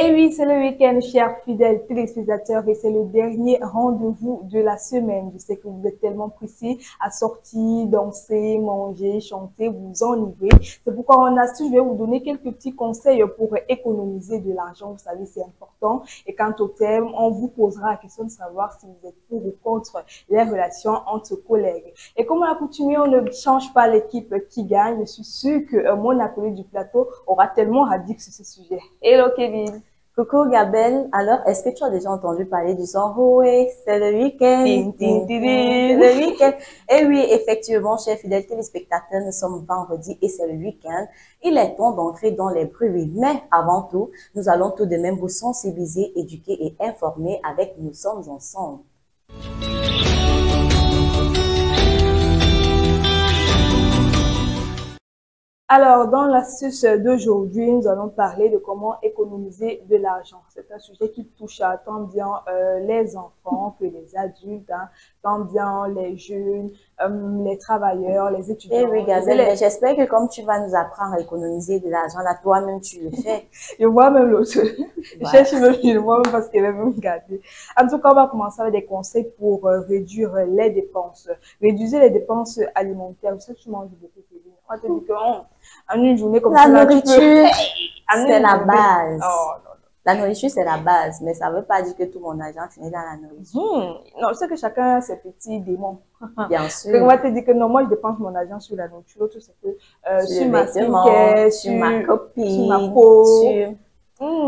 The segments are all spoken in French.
Et oui, c'est le week-end, chers fidèles téléspectateurs, et c'est le dernier rendez-vous de la semaine. Je sais que vous êtes tellement pressés à sortir, danser, manger, chanter, vous enivrer. C'est pourquoi on a su, je vais vous donner quelques petits conseils pour économiser de l'argent. Vous savez, c'est important. Et quant au thème, on vous posera la question de savoir si vous êtes pour ou contre les relations entre collègues. Et comme à l'accoutumée, on ne change pas l'équipe qui gagne. Je suis sûre que mon appelé du plateau aura tellement à dire sur ce sujet. Hello Kevin. Coucou Gabelle, alors est-ce que tu as déjà entendu parler du son « Oh oui, c'est le week-end, c'est le week-end ». Et oui, effectivement, chers fidèles téléspectateurs, nous sommes vendredi et c'est le week-end. Il est temps d'entrer dans les bruits. Mais avant tout, nous allons tout de même vous sensibiliser, éduquer et informer avec Nous sommes ensemble. Alors, dans l'astuce d'aujourd'hui, nous allons parler de comment économiser de l'argent. C'est un sujet qui touche à tant bien les enfants que les adultes, hein, tant bien les jeunes, les travailleurs, les étudiants. Et oui, Gazelle, j'espère que comme tu vas nous apprendre à économiser de l'argent, là, toi-même, tu le fais. Je vois même l'autre. Je cherche même, je vois même parce qu'elle va me garder. En tout cas, on va commencer avec des conseils pour réduire les dépenses. Réduire les dépenses alimentaires. Vous savez, tu manges beaucoup, Kevin. On te dit que en une journée comme ça, La nourriture, c'est la base. Oh, non. La nourriture, c'est la base, mais ça ne veut pas dire que tout mon argent finit dans la nourriture. Non, je sais que chacun a ses petits démons. Bien sûr. On va te dire que non, moi, je dépense mon argent sur la nourriture. L'autre, c'est que sur ma skincare, sur ma copine, sur ma peau. sur...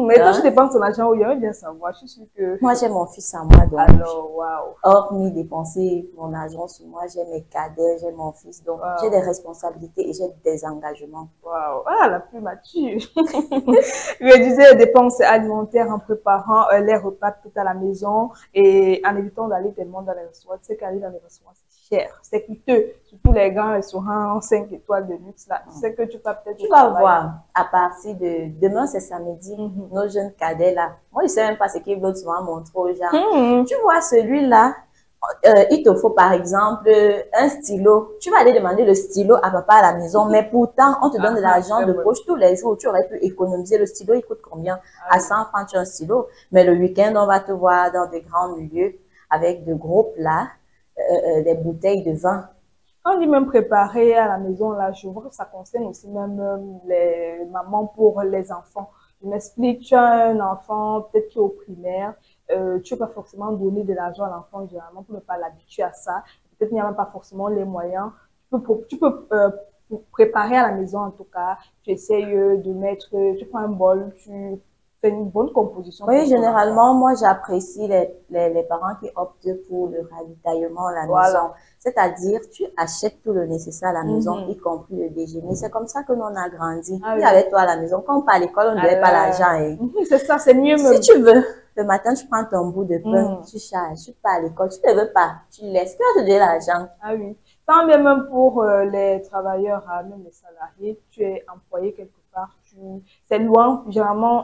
Mais toi, tu dépenses ton argent où il y a bien savoir. Je suis sûre que... Moi, j'ai mon fils à moi, donc... Alors, waouh. Hormis dépenser mon argent sur moi, j'ai mes cadets, j'ai mon fils, donc j'ai des responsabilités et j'ai des engagements. Waouh, ah, la plus mature. Réduisez les dépenses alimentaires en préparant les repas tout à la maison et en évitant d'aller tellement dans les restaurants. Tu sais qu'aller dans les restaurants, c'est cher, c'est coûteux. Surtout les grands restaurants 5 étoiles de luxe, là. Tu sais que tu vas peut-être... Tu vas voir, à partir de... Demain, c'est samedi, nos jeunes cadets, là. Moi, je ne sais même pas ce qu'ils veulent souvent montrer aux gens. Tu vois, celui-là, il te faut par exemple un stylo. Tu vas aller demander le stylo à papa à la maison, mais pourtant, on te donne de l'argent de poche tous les jours. Tu aurais pu économiser. Le stylo, il coûte combien? À 100 francs, tu as un stylo. Mais le week-end, on va te voir dans des grands lieux avec de gros plats, des bouteilles de vin. Quand on dit même préparer à la maison, là, je vois que ça concerne aussi même les mamans pour les enfants. Je m'explique, tu as un enfant, peut-être qui est au primaire, tu ne peux pas forcément donner de l'argent à l'enfant généralement pour ne pas l'habituer à ça. Peut-être qu'il n'y a même pas forcément les moyens. Tu peux préparer à la maison en tout cas. Tu essayes de mettre, tu prends un bol, tu fais une bonne composition. Oui, généralement, moi, j'apprécie les parents qui optent pour le ravitaillement à la maison. C'est-à-dire, tu achètes tout le nécessaire à la maison, y compris le déjeuner. C'est comme ça que nous on a grandi. Ah, oui. Avec toi à la maison, quand on part à l'école, on ne donnait pas l'argent. C'est ça, c'est mieux même. Si tu veux, le matin, tu prends ton bout de pain, tu charges, tu pars à l'école. Tu ne veux pas, tu laisses. Qui va te donner l'argent? Ah oui. Tant bien même pour les travailleurs, même les salariés, tu es employé quelque part, c'est loin, généralement,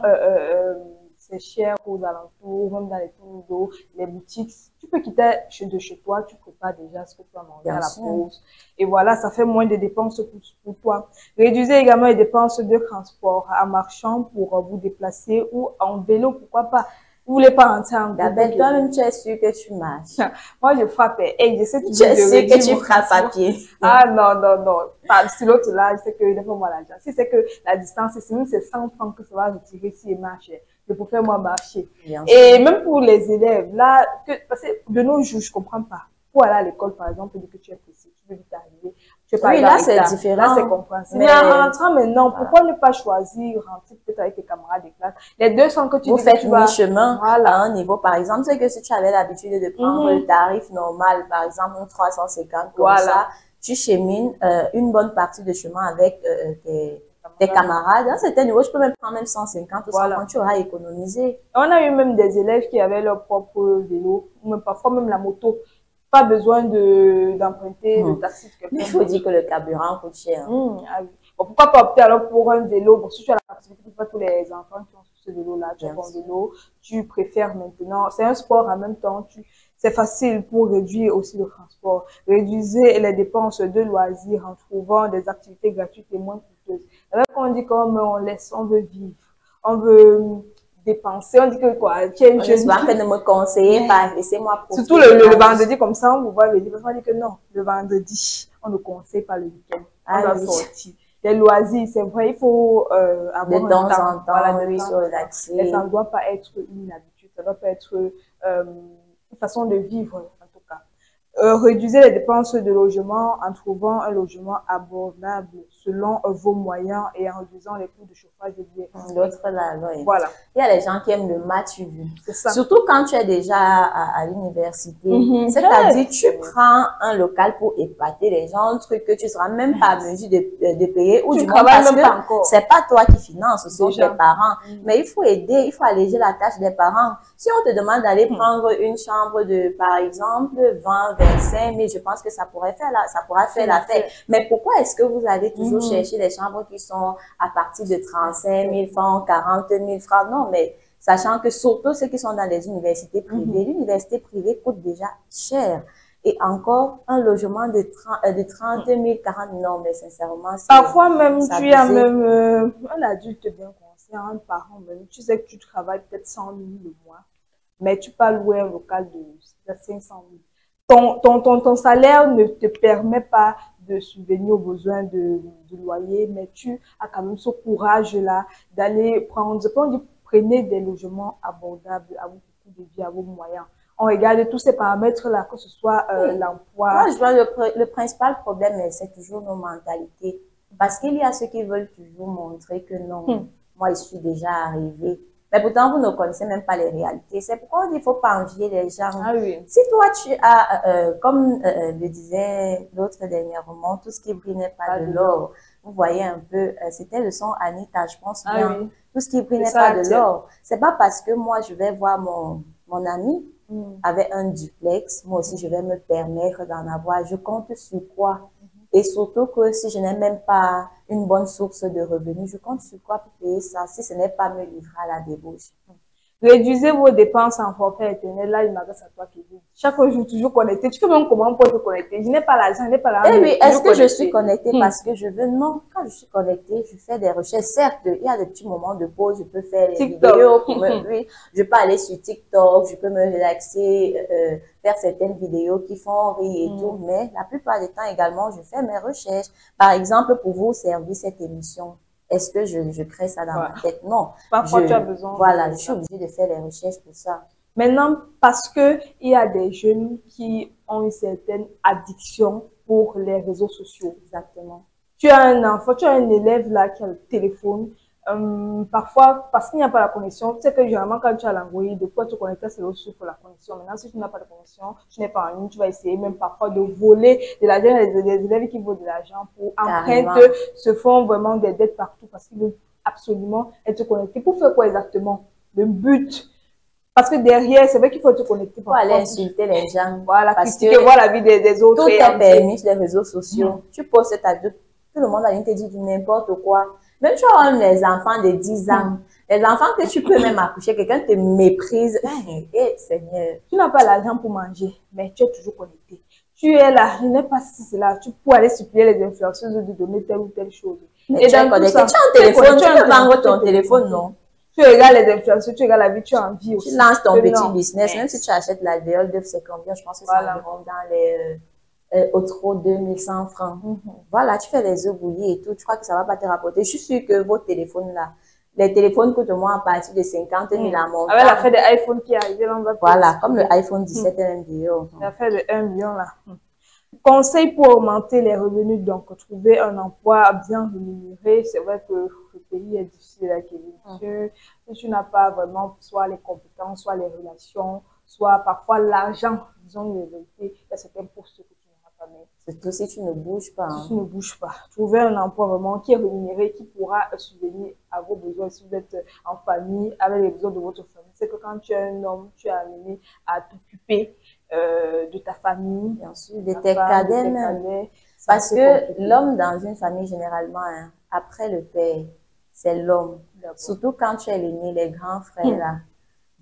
c'est cher aux alentours, même dans les tours d'eau, les boutiques. Tu peux quitter de chez toi, tu prépares déjà ce que tu vas manger à la pause. Et voilà, ça fait moins de dépenses pour toi. Réduisez également les dépenses de transport en marchant pour vous déplacer ou en vélo, pourquoi pas. Vous voulez pas rentrer en groupe. Toi-même, tu es sûr que tu marches. Moi, je frappe. Et je sais tu es sûr que tu frappes à pied. Ah non, non, non. Enfin, si l'autre là, je sais que il faut moi l'argent. Si c'est que la distance, c'est même c'est 100 francs que ça va retirer si il marche. Je peux faire moi marcher. Et même pour les élèves, là, parce que de nos jours, je comprends pas. Pour aller à l'école, par exemple, dès que tu es pressé, tu veux vite arriver. Oui, là, c'est différent. Là, c'est compréhensible. Mais en rentrant maintenant, pourquoi ne pas choisir, rentrer peut-être avec tes camarades de classe? Les 200 que tu vous faites mi-chemin à un niveau, par exemple, c'est que si tu avais l'habitude de prendre le tarif normal, par exemple, 350, comme ça, tu chemines une bonne partie de chemin avec tes camarades. À un certain niveau, je peux même prendre même 150 ou 150, tu auras économisé. On a eu même des élèves qui avaient leur propre vélo, ou même parfois même la moto. Pas besoin d'emprunter le taxi. Il faut dire que le carburant coûte cher. Bon, pourquoi pas opter alors pour un vélo? Bon, si tu as la possibilité, pas tous les enfants qui ont ce vélo-là, tu as ton vélo, tu préfères maintenant. C'est un sport en même temps, c'est facile pour réduire aussi le transport. Réduisez les dépenses de loisirs en trouvant des activités gratuites et moins coûteuses. Avec on dit comme on veut vivre, on veut dépenser. On dit que quoi, tu es jeune. Je suis en train de me conseiller, laissez-moi profiter. Surtout le vendredi, comme ça, on vous voit venir. On dit que non, le vendredi, on ne conseille pas le week-end. On doit sortir. Les loisirs, c'est vrai, il faut avoir de temps en temps, voilà, oui, se relaxer. Mais ça ne doit pas être une habitude, ça ne doit pas être une façon de vivre, en tout cas. Réduisez les dépenses de logement en trouvant un logement abordable selon vos moyens et en réduisant les coûts de chauffage et d'électricité. L'autre là, oui. Voilà. Il y a les gens qui aiment le match vu. C'est ça. Surtout quand tu es déjà à l'université. C'est-à-dire, tu prends un local pour épater les gens, un truc que tu ne seras même pas en mesure de payer ou du moins parce que c'est pas toi qui finances, ce sont tes parents. Mais il faut aider, il faut alléger la tâche des parents. Si on te demande d'aller prendre une chambre de, par exemple, 20, 25 000, je pense que ça pourrait faire l'affaire. Mais pourquoi est-ce que vous allez toujours chercher des chambres qui sont à partir de 35 000 francs, 40 000 francs? Non, mais sachant que surtout ceux qui sont dans les universités privées, l'université privée coûte déjà cher. Et encore, un logement de 30 000, 40 000, non, mais sincèrement, parfois même, tu as même un adulte bien conseillé, un parent même, tu sais que tu travailles peut-être 100 000 le mois, mais tu peux louer un local de 500 000. Ton salaire ne te permet pas de subvenir aux besoins de loyer, mais tu as quand même ce courage-là d'aller prendre, prenez des logements abordables à vos coûts de vie, à vos moyens. On regarde tous ces paramètres-là, que ce soit l'emploi. Moi, je vois le principal problème, c'est toujours nos mentalités. Parce qu'il y a ceux qui veulent toujours montrer que non, moi, je suis déjà arrivée. Mais pourtant, vous ne connaissez même pas les réalités. C'est pourquoi il ne faut pas envier les gens. Ah oui. Si toi, tu as, comme le disait l'autre dernièrement, tout ce qui brille n'est pas de l'or. Vous voyez un peu, c'était le son Anita, je pense bien. Oui. Tout ce qui brille n'est pas de l'or. C'est pas parce que moi, je vais voir mon ami avec un duplex, moi aussi, je vais me permettre d'en avoir. Je compte sur quoi? Et surtout que si je n'ai même pas une bonne source de revenus, je compte sur quoi pour payer ça si ce n'est pas me livrer à la débauche? Réduisez vos dépenses en forfait Internet. Là, il m'adresse à toi qui dis. Chaque jour, je suis toujours connectée. Tu fais même comment pour te connecter? Je n'ai pas l'argent, je n'ai pas l'argent. Eh oui, est-ce que je suis connectée parce que je veux? Non, quand je suis connectée, je fais des recherches. Certes, il y a des petits moments de pause, je peux faire des vidéos. Oui, je peux aller sur TikTok, je peux me relaxer, faire certaines vidéos qui font rire et tout. Mais la plupart du temps également, je fais mes recherches. Par exemple, pour vous servir cette émission. Est-ce que je crée ça dans ma tête? Non. Parfois, tu as besoin. Voilà, je suis obligée de faire les recherches pour ça. Maintenant, parce que il y a des jeunes qui ont une certaine addiction pour les réseaux sociaux. Exactement. Tu as un enfant, tu as un élève là qui a le téléphone. Parfois, parce qu'il n'y a pas la connexion, tu sais que généralement quand tu as l'Android, de quoi te connecter, c'est aussi pour la connexion. Maintenant, si tu n'as pas de connexion, tu n'es pas en ligne, tu vas essayer même parfois de voler de l'argent. Les élèves qui volent de l'argent pour emprunter se font vraiment des dettes partout parce qu'ils veulent absolument être connectés. Pour faire quoi exactement? Le but. Parce que derrière, c'est vrai qu'il faut être connecté. Pour aller insulter les gens. Voilà, critiquer, voir la vie des autres. Tout est permis sur les réseaux sociaux. Tu postes ta vie, tout le monde a te dit n'importe quoi. Même tu as les enfants de 10 ans, les enfants que tu peux même accoucher, quelqu'un te méprise. Eh, Seigneur. Tu n'as pas l'argent pour manger, mais tu es toujours connecté. Tu es là, je n'ai pas si c'est là. Tu peux aller supplier les influenceuses de donner telle ou telle chose. Et tu es connecté. Tu as un téléphone, tu peux vendre ton téléphone, non? Tu regardes les influenceurs, tu regardes la vie, tu as envie aussi. Tu lances ton petit business, même si tu achètes l'alvéole d'œuf, c'est combien? Je pense que c'est environ dans les au trop 2100 francs. Voilà, tu fais les œufs bouillis et tout, tu crois que ça va pas te rapporter. Je suis sûre que vos téléphones là, les téléphones coûtent moins à partir de 50 000 à montant. Avec l'affaire de iPhone qui est arrivé, là, on va voilà, comme le iPhone 17 et 1 million. L'affaire de 1 million là. Conseil pour augmenter les revenus, donc trouver un emploi bien rémunéré. C'est vrai que le pays est difficile à acquérir. Si tu n'as pas vraiment soit les compétences, soit les relations, soit parfois l'argent, disons la vérité, il y a certains postes que tu n'auras pas. Surtout si tu ne bouges pas. Si tu ne bouges pas. Trouver un emploi vraiment qui est rémunéré, qui pourra subvenir à vos besoins. Si vous êtes en famille, avec les besoins de votre famille, c'est que quand tu es un homme, tu es amené à t'occuper de ta famille, bien sûr, de tes cadets. Parce que l'homme dans une famille, généralement, après le père, c'est l'homme. Surtout quand tu es l'aîné, les grands frères là.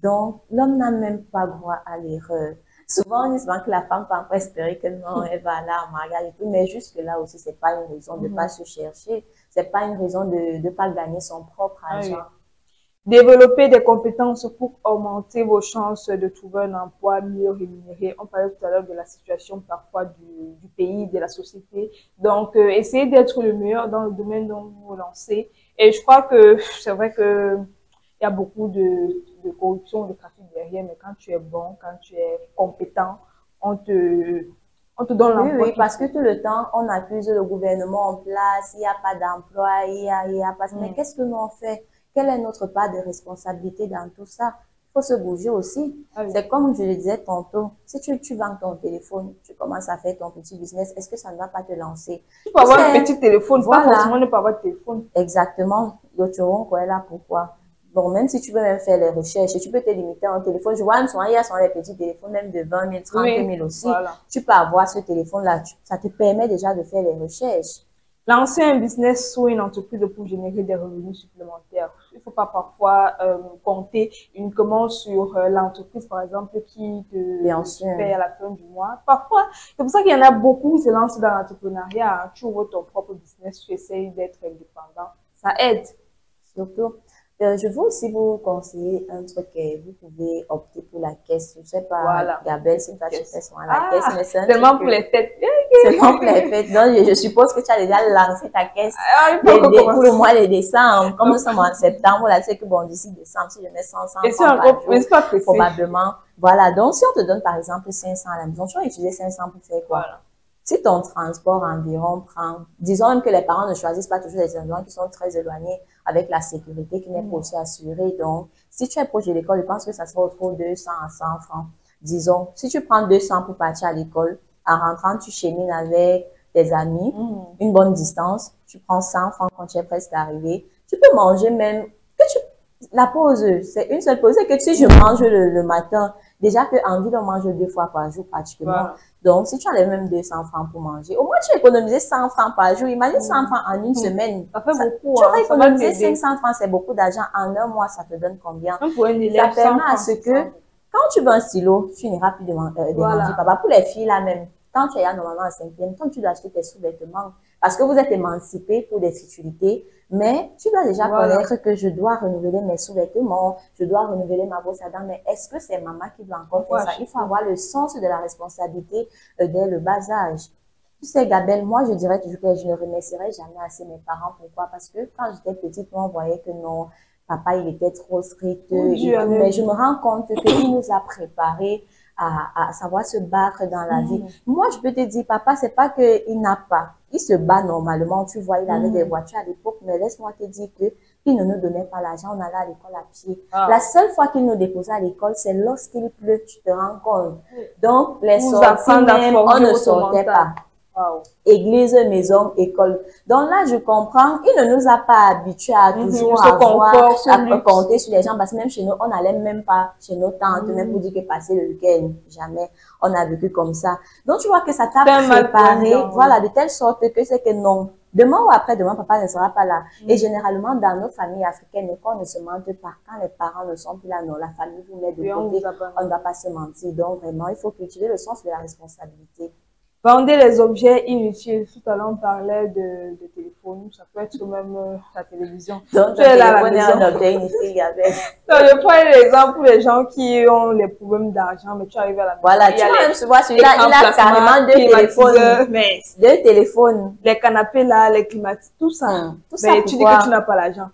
Donc, l'homme n'a même pas droit à l'erreur. Souvent, on dit souvent que la femme peut encore espérer que non, elle va là en mariage et tout, mais jusque-là aussi, c'est pas une raison de ne pas se chercher. C'est pas une raison de ne pas gagner son propre argent. Développer des compétences pour augmenter vos chances de trouver un emploi mieux rémunéré. On parlait tout à l'heure de la situation parfois du pays, de la société. Donc, essayez d'être le meilleur dans le domaine dont vous vous lancez. Et je crois que c'est vrai que il y a beaucoup de corruption, de trafic derrière, mais quand tu es bon, quand tu es compétent, on te, on te donne l'emploi. Oui, parce que tout le temps, on accuse le gouvernement en place, il n'y a pas d'emploi, il y a pas... Mais qu'est-ce que nous on fait? Quelle est notre part de responsabilité dans tout ça? Il faut se bouger aussi. Ah oui. C'est comme je le disais tantôt, si tu vends ton téléphone, tu commences à faire ton petit business, est-ce que ça ne va pas te lancer? Tu peux avoir un petit téléphone, voilà. pas forcément ne pas avoir de téléphone. Exactement. L'autoron, quoi, est là pourquoi? Bon, même si tu veux même faire les recherches, tu peux te limiter à un téléphone. Je vois même souvent, il y a souvent des petits téléphones, même de 20 000, 30 000 aussi. Voilà. Tu peux avoir ce téléphone-là. Ça te permet déjà de faire les recherches. Lancer un business ou une entreprise pour générer des revenus supplémentaires. Il ne faut pas parfois compter uniquement sur l'entreprise, par exemple, qui te paie à la fin du mois. Parfois, c'est pour ça qu'il y en a beaucoup qui se lancent dans l'entrepreneuriat. Hein. Tu ouvres ton propre business, tu essayes d'être indépendant. Ça aide. Surtout. Je veux aussi vous conseiller un truc. Vous pouvez opter pour la caisse. Je ne sais pas, voilà. Gabelle, si tu as fait souvent la caisse, mais c'est seulement pour les fêtes. Seulement pour les fêtes. Donc, je suppose que tu as déjà lancé ta caisse pour le mois de décembre. Comme nous sommes en septembre, là, tu sais que bon, d'ici décembre, si je mets 100 francs par jour, probablement. Voilà. Donc, si on te donne par exemple 500 à la maison, tu vas utiliser 500 pour faire quoi? Voilà. Si ton transport environ prend, disons même que les parents ne choisissent pas toujours les endroits qui sont très éloignés avec la sécurité qui n'est pas aussi assurée. Donc, si tu es proche de l'école, je pense que ça sera autour de 200 à 100 francs. Disons, si tu prends 200 pour partir à l'école, en rentrant, tu chemines avec tes amis, une bonne distance, tu prends 100 francs quand tu es presque arrivé. Tu peux manger même, la pause, c'est une seule pause. C'est que si je mange le matin, déjà qu'en ville, on mange 2 fois par jour pratiquement. Voilà. Donc, si tu enlèves même 200 francs pour manger, au moins tu as économisé 100 francs par jour. Imagine 100 francs en une semaine. Ça fait beaucoup. Tu aurais économisé 500 francs, c'est beaucoup d'argent. En un mois, ça te donne combien? Ça permet à ce que, quand tu veux un stylo, tu n'iras plus demander papa. Pour les filles là même, quand tu es là normalement en 5e, quand tu dois acheter tes sous-vêtements, parce que vous êtes émancipés pour des futurités, mais tu dois déjà connaître que je dois renouveler mes sous-vêtements, je dois renouveler ma brosse à dents, mais est-ce que c'est maman qui doit encore faire ça? Il faut avoir le sens de la responsabilité dès le bas âge. Tu sais, Gabelle, moi, je dirais toujours que je ne remercierai jamais assez mes parents. Pourquoi? Parce que quand j'étais petite, moi, on voyait que non, papa, il était trop strict et tout, mais je me rends compte qu'il nous a préparés à savoir se battre dans la vie. Moi, je peux te dire, papa, c'est pas qu'il n'a pas. Il se bat normalement. Tu vois, il avait des voitures à l'époque, mais laisse-moi te dire que il ne nous donnait pas l'argent. On allait à l'école à pied. La seule fois qu'il nous déposait à l'école, c'est lorsqu'il pleut, tu te rends compte. Donc, les sorties même, on ne sortait pas. Église, maison, école. Donc là, je comprends, il ne nous a pas habitués à toujours à compter sur les gens, parce que même chez nous, on n'allait même pas chez nos tantes, même pour dire que passer le week-end, jamais. On a vécu comme ça. Donc tu vois que ça t'a préparé, voilà, de telle sorte que c'est que non, demain ou après-demain, papa ne sera pas là. Et généralement, dans nos familles africaines, quand on ne se mente pas, quand les parents ne sont plus là, non, la famille vous met de côté, on ne va pas se mentir. Donc vraiment, il faut cultiver le sens de la responsabilité. Vendez les objets inutiles. Tout à l'heure, on parlait de téléphone. Ça peut être même la télévision. Donc, tu es là à la maison. Un objet inutile, Gabelle. Je prends l'exemple pour les gens qui ont les problèmes d'argent, mais tu arrives à la maison. Voilà, tu vas même se voir celui-là, il a carrément 2 téléphones. 2 téléphones. Les canapés là, les climatiseurs, tout ça. Mais tu dis que tu n'as pas l'argent.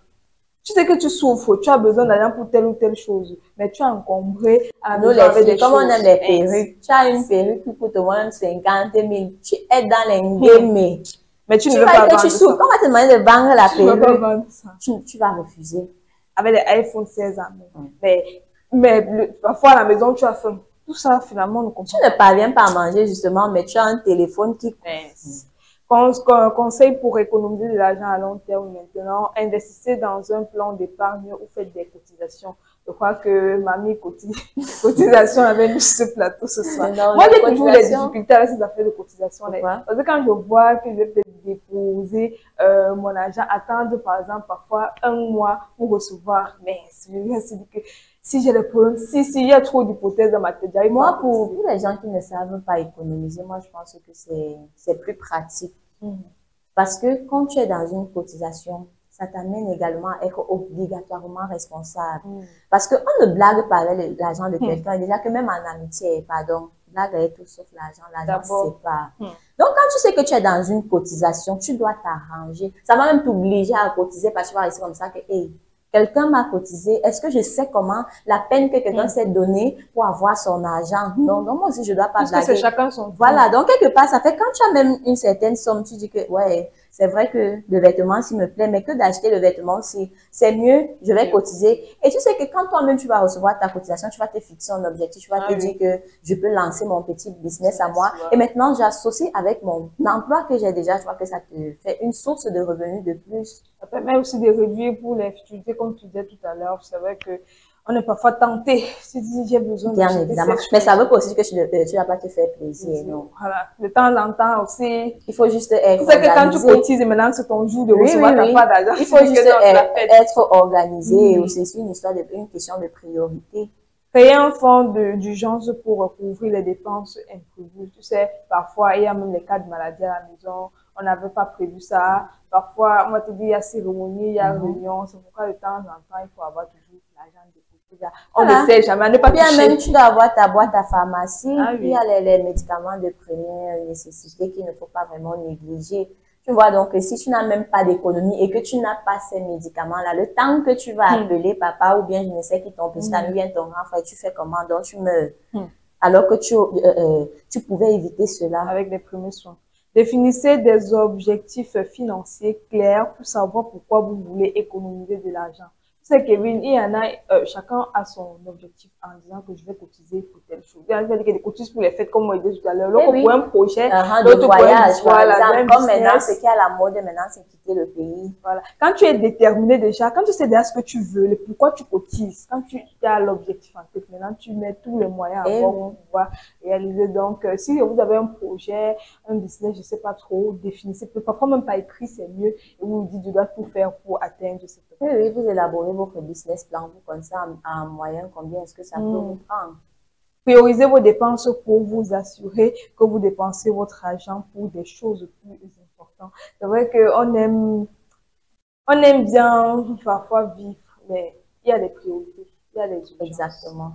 Tu sais que tu souffres, tu as besoin d'argent pour telle ou telle chose, mais tu es encombré à nous les filles, comme on aime les perruques, tu as une perruque qui coûte au moins 50 000, tu es dans les gamés. Mais tu ne veux pas vendre ça. Quand on va te demander de vendre la perruque, tu vas refuser. Avec les iPhone 16 ans. Mais parfois à la maison, tu as faim. Tout ça, finalement, on ne comprend pas. Tu ne parviens pas à manger, justement, mais tu as un téléphone qui... Conseil pour économiser de l'argent à long terme maintenant, investissez dans un plan d'épargne ou faites des cotisations. Je crois que mamie cotisation avec nous sur ce plateau ce soir. Moi, j'ai toujours des difficultés avec ces affaires de cotisation. Parce que quand je vois que je vais peut-être déposer mon argent, attendre par exemple parfois un mois pour recevoir, mais je me dis que si j'ai des problèmes, si il y a trop d'hypothèses dans ma tête, moi, pour les gens qui ne savent pas économiser, moi, je pense que c'est plus pratique. Parce que quand tu es dans une cotisation, ça t'amène également à être obligatoirement responsable. Parce qu'on ne blague pas avec l'argent de quelqu'un. Et déjà que même en amitié, pardon, blague avec tout sauf l'argent c'est pas. Donc, quand tu sais que tu es dans une cotisation, tu dois t'arranger. Ça va même t'obliger à cotiser parce que tu vas rester comme ça que, hey, quelqu'un m'a cotisé. Est-ce que je sais comment la peine que quelqu'un s'est donnée pour avoir son argent? Non, non, moi aussi, je dois pas blaguer. Parce que c'est chacun son tour. Voilà. Donc, quelque part, ça fait quand tu as même une certaine somme, tu dis que, ouais, c'est vrai que le vêtement, s'il me plaît, mais que d'acheter le vêtement, c'est mieux, je vais cotiser. Et tu sais que quand toi-même, tu vas recevoir ta cotisation, tu vas te fixer un objectif, tu vas te dire que je peux lancer mon petit business à moi. Et maintenant, j'associe avec mon emploi que j'ai déjà, tu vois que ça te fait une source de revenus de plus. Ça permet aussi de réduire pour les futurités, comme tu disais tout à l'heure. C'est vrai que on est parfois tenté. Tu dis, j'ai besoin de. Bien évidemment. Mais ça veut pas aussi que tu vas pas te faire plaisir, non. Voilà. De temps en temps aussi. Il faut juste être. Tu sais que quand tu cotises et maintenant c'est ton jour de recevoir ta part d'argent. Il faut juste être organisé. C'est une histoire une question de priorité. Créer un fonds d'urgence pour couvrir les dépenses imprévues. Tu sais, parfois, il y a même les cas de maladie à la maison. On n'avait pas prévu ça. Parfois, on va te dire, il y a cérémonie, il y a réunion. C'est pourquoi de temps en temps, il faut avoir toujours l'argent de côté. On ne sait jamais, ne pas toucher. Bien même, tu dois avoir ta boîte à pharmacie. Puis il y a les médicaments de première nécessité qu'il ne faut pas vraiment négliger. Tu vois, donc, si tu n'as même pas d'économie et que tu n'as pas ces médicaments-là, le temps que tu vas appeler papa ou bien je ne sais qui ton petit ami ou bien ton grand frère, tu fais comment? Donc, tu meurs. Alors que tu pouvais éviter cela. Avec des premiers soins. Définissez des objectifs financiers clairs pour savoir pourquoi vous voulez économiser de l'argent. Tu sais, Kevin, il y en a, chacun a son objectif en disant que je vais cotiser pour telle chose. Il y a des cotises pour les fêtes, comme moi, je disais tout à l'heure. L'autre pour un projet, l'autre voyage, voilà. Comme maintenant, ce qui est à la mode, maintenant, c'est quitter le pays. Voilà. Quand tu es déterminé déjà, quand tu sais déjà ce que tu veux, pourquoi tu cotises, quand tu as l'objectif en tête, maintenant, tu mets tous les moyens pour pouvoir réaliser. Donc, si vous avez un projet, un business, je sais pas trop, définissez, parfois même pas écrit, c'est mieux. Et vous vous dites, je dois tout faire pour atteindre cette objectif. Oui, vous élaborez votre business plan, vous pensez en moyen, combien est-ce que ça peut vous prendre? Priorisez vos dépenses pour vous assurer que vous dépensez votre argent pour des choses plus importantes. C'est vrai qu'on aime bien parfois vivre, mais il y a des priorités, il y a des urgences. Exactement.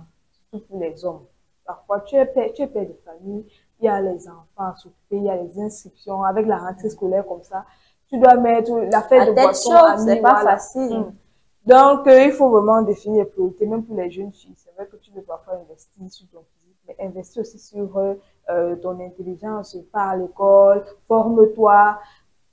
Surtout pour les hommes. Parfois, tu es père de famille, il y a les enfants à s'occuper, il y a les inscriptions, avec la rentrée scolaire comme ça. Tu dois mettre la fête de boisson à c'est pas facile. Donc, il faut vraiment définir les priorités, même pour les jeunes filles. C'est vrai que tu veux parfois investir sur ton physique, mais investir aussi sur ton intelligence, par l'école, forme-toi.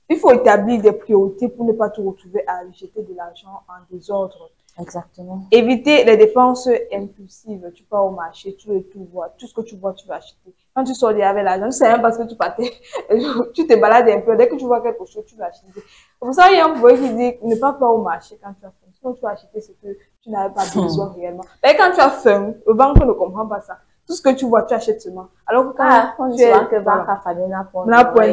Il faut établir des priorités pour ne pas te retrouver à jeter de l'argent en désordre. Exactement. Éviter les dépenses impulsives. Tu pars au marché, tu veux tout voir. Tout ce que tu vois, tu vas acheter. Quand tu sors avec l'argent, c'est même parce que tu partais, tu te balades un peu. Dès que tu vois quelque chose, tu vas acheter. Pour ça, il y a un boy qui dit ne pas au marché quand tu as faim. Sinon, tu vas acheter ce que tu n'avais pas besoin réellement. Mais quand tu as faim, le banque ne comprend pas ça. Tout ce que tu vois, tu achètes seulement. Alors que quand tu es que banque à famille n'a point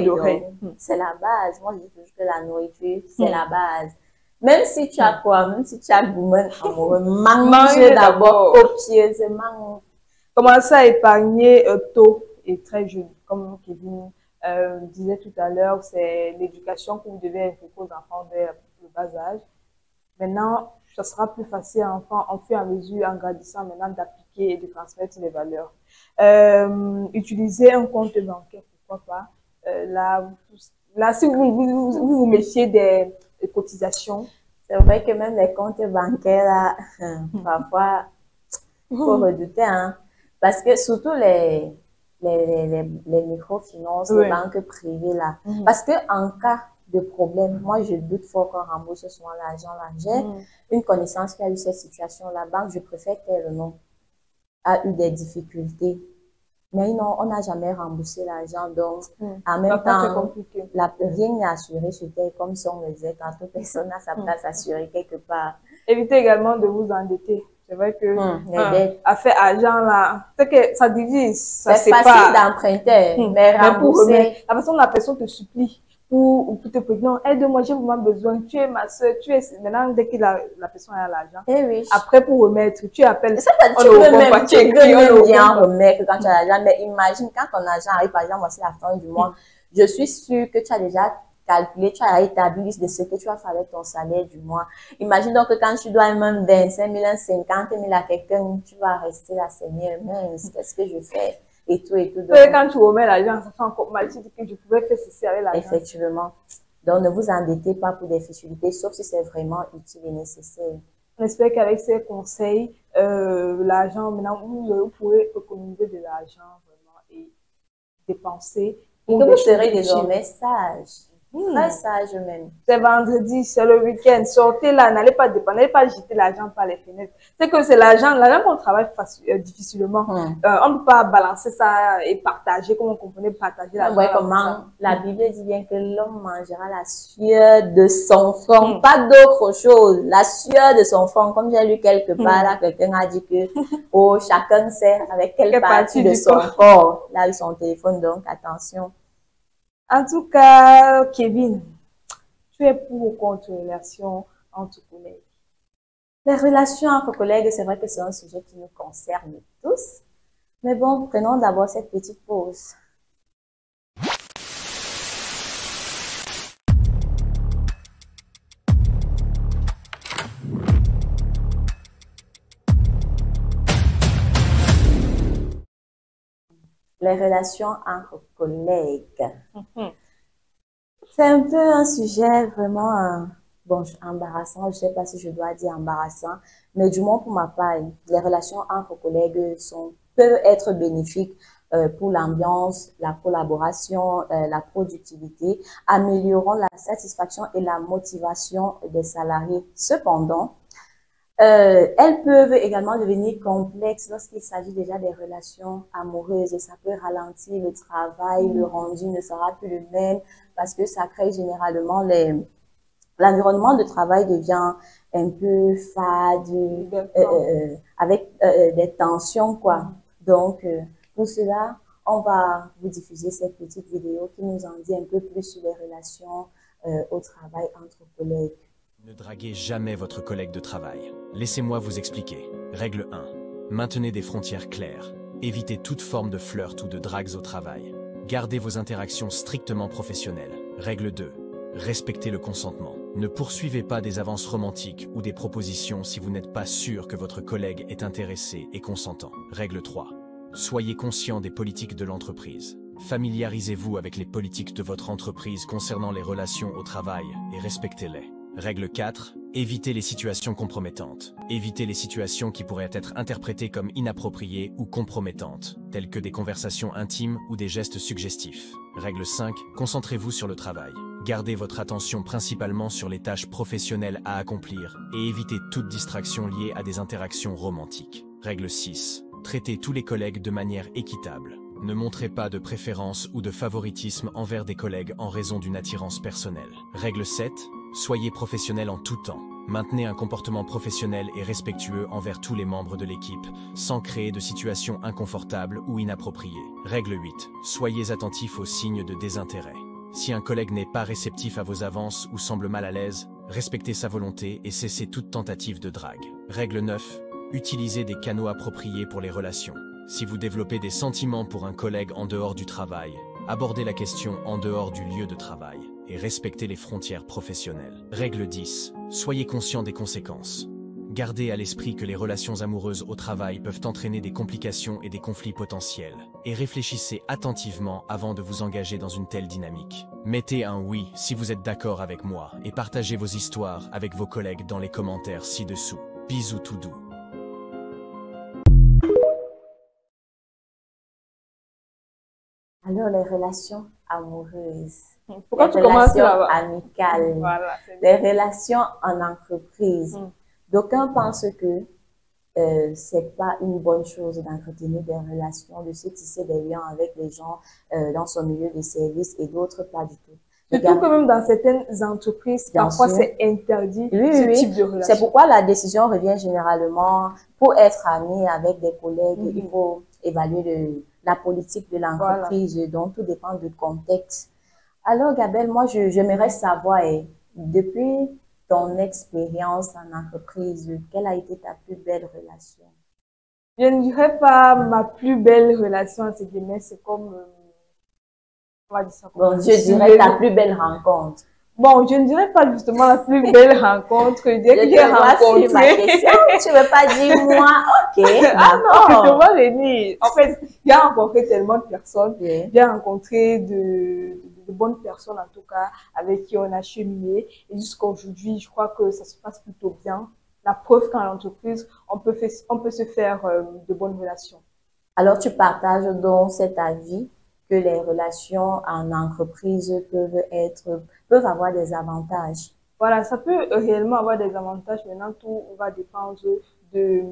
d'oreille. C'est la base. Moi, je dis toujours que la nourriture, c'est la base. Même si tu as quoi, même si tu as gourmand amoureux, mange d'abord copieusement. Commencez à épargner tôt et très jeune. Comme Kevin disait tout à l'heure, c'est l'éducation que vous devez inculquer aux enfants dès le bas âge. Maintenant, ça sera plus facile à l'enfant, en fur et à mesure, en grandissant maintenant, d'appliquer et de transmettre les valeurs. Utiliser un compte bancaire, pourquoi pas. Là, si vous méfiez des cotisations. C'est vrai que même les comptes bancaires, là, parfois, il faut redouter, hein. Parce que surtout les microfinances, les banques privées, là. Parce que en cas de problème, moi, je doute fort qu'on rembourse souvent l'argent, là. J'ai une connaissance qui a eu cette situation. La banque, je préfère taire le nom, a eu des difficultés. Mais non, on n'a jamais remboursé l'argent, donc en même temps, rien n'est assuré sur terre, comme si on le disait, quand toute personne a sa place assurée quelque part. Évitez également de vous endetter. C'est vrai que affaire argent là, c'est que ça divise, ça sépare. C'est facile d'emprunter, mais rembourser. La façon dont la personne te supplie pour te dire non, aide-moi, j'ai vraiment besoin, tu es ma soeur, tu es maintenant dès que la personne a l'argent. Après pour remettre, tu appelles. Ça tu peux même bien remettre quand tu as l'argent, mais imagine quand ton argent arrive, par exemple, voici la fin du mois, je suis sûre que tu as déjà calculer, tu as établi de ce que tu as fait avec ton salaire du mois. Imagine donc que quand tu dois même 25 000, 50 000 à quelqu'un, tu vas rester là, Seigneur, mince, qu'est-ce que je fais? Et tout, et tout. Donc, quand tu remets l'argent, ça fait encore mal. Tu dis que je pouvais faire ceci avec l'argent. Effectivement. Donc, ne vous endettez pas pour des futilités, sauf si c'est vraiment utile et nécessaire. On espère qu'avec ces conseils, l'argent, maintenant, vous pourrez économiser de l'argent vraiment et dépenser. Et que vous serez désormais sage. Très sage même. C'est vendredi, c'est le week-end. Sortez là, n'allez pas dépenser, n'allez pas jeter l'argent par les fenêtres. C'est que c'est l'argent qu'on travaille difficilement. On ne peut pas balancer ça et partager, comme on comprenait partager l'argent. Ouais, comment la Bible dit bien que l'homme mangera la sueur de son front, pas d'autre chose. La sueur de son front, comme j'ai lu quelque part, là, quelqu'un a dit que oh, chacun sait avec quelle partie de son corps. Là, son téléphone, donc attention. En tout cas, Kevin, tu es pour ou contre les relations entre collègues? Les relations entre collègues, c'est vrai que c'est un sujet qui nous concerne tous. Mais bon, prenons d'abord cette petite pause. Les relations entre collègues. C'est un peu un sujet vraiment bon, embarrassant. Je ne sais pas si je dois dire embarrassant, mais du moins pour ma part, les relations entre collègues peuvent être bénéfiques pour l'ambiance, la collaboration, la productivité, améliorant la satisfaction et la motivation des salariés. Cependant, elles peuvent également devenir complexes lorsqu'il s'agit déjà des relations amoureuses et ça peut ralentir le travail, le rendu ne sera plus le même parce que ça crée généralement l'environnement de travail devient un peu fade, avec des tensions quoi. Donc, pour cela, on va vous diffuser cette petite vidéo qui nous en dit un peu plus sur les relations au travail entre collègues. Ne draguez jamais votre collègue de travail. Laissez-moi vous expliquer. Règle 1. Maintenez des frontières claires. Évitez toute forme de flirt ou de dragues au travail. Gardez vos interactions strictement professionnelles. Règle 2. Respectez le consentement. Ne poursuivez pas des avances romantiques ou des propositions si vous n'êtes pas sûr que votre collègue est intéressé et consentant. Règle 3. Soyez conscient des politiques de l'entreprise. Familiarisez-vous avec les politiques de votre entreprise concernant les relations au travail et respectez-les. Règle 4. Évitez les situations compromettantes. Évitez les situations qui pourraient être interprétées comme inappropriées ou compromettantes, telles que des conversations intimes ou des gestes suggestifs. Règle 5. Concentrez-vous sur le travail. Gardez votre attention principalement sur les tâches professionnelles à accomplir et évitez toute distraction liée à des interactions romantiques. Règle 6. Traitez tous les collègues de manière équitable. Ne montrez pas de préférence ou de favoritisme envers des collègues en raison d'une attirance personnelle. Règle 7. Soyez professionnel en tout temps. Maintenez un comportement professionnel et respectueux envers tous les membres de l'équipe, sans créer de situations inconfortables ou inappropriées. Règle 8. Soyez attentif aux signes de désintérêt. Si un collègue n'est pas réceptif à vos avances ou semble mal à l'aise, respectez sa volonté et cessez toute tentative de drague. Règle 9. Utilisez des canaux appropriés pour les relations. Si vous développez des sentiments pour un collègue en dehors du travail, abordez la question en dehors du lieu de travail et respectez les frontières professionnelles. Règle 10. Soyez conscient des conséquences. Gardez à l'esprit que les relations amoureuses au travail peuvent entraîner des complications et des conflits potentiels, et réfléchissez attentivement avant de vous engager dans une telle dynamique. Mettez un oui si vous êtes d'accord avec moi et partagez vos histoires avec vos collègues dans les commentaires ci-dessous. Bisous tout doux. Alors, les relations amoureuses, Pourquoi les tu commences relations là-bas? amicales, Voilà, les relations en entreprise. D'aucuns pensent que c'est pas une bonne chose d'entretenir des relations, de se tisser des liens avec les gens dans son milieu de service et d'autres pas du tout. Surtout que même dans certaines entreprises, parfois c'est interdit ce type de relation. C'est pourquoi la décision revient généralement pour être ami avec des collègues, il faut évaluer la politique de l'entreprise, donc tout dépend du contexte. Alors Gabelle, moi j'aimerais savoir, depuis ton expérience en entreprise, quelle a été ta plus belle relation? Je ne dirais pas ma plus belle relation, c'est comme On va dire ça comme Bon, ça. je dirais ta plus belle rencontre. Bon, je ne dirais pas justement la plus belle rencontre. Je dirais que Je j'ai te vois suivre ma rencontré. question. Tu veux pas dire moi? Ok, Ah non, je te d'accord. vois venir. En fait, j'ai rencontré tellement de personnes. Ok. J'ai rencontré de bonnes personnes, en tout cas, avec qui on a cheminé. Et jusqu'à aujourd'hui, je crois que ça se passe plutôt bien. La preuve qu'en entreprise, on peut se faire de bonnes relations. Alors, tu partages donc cet avis que les relations en entreprise peuvent avoir des avantages. Voilà, ça peut réellement avoir des avantages. Maintenant, tout va dépendre de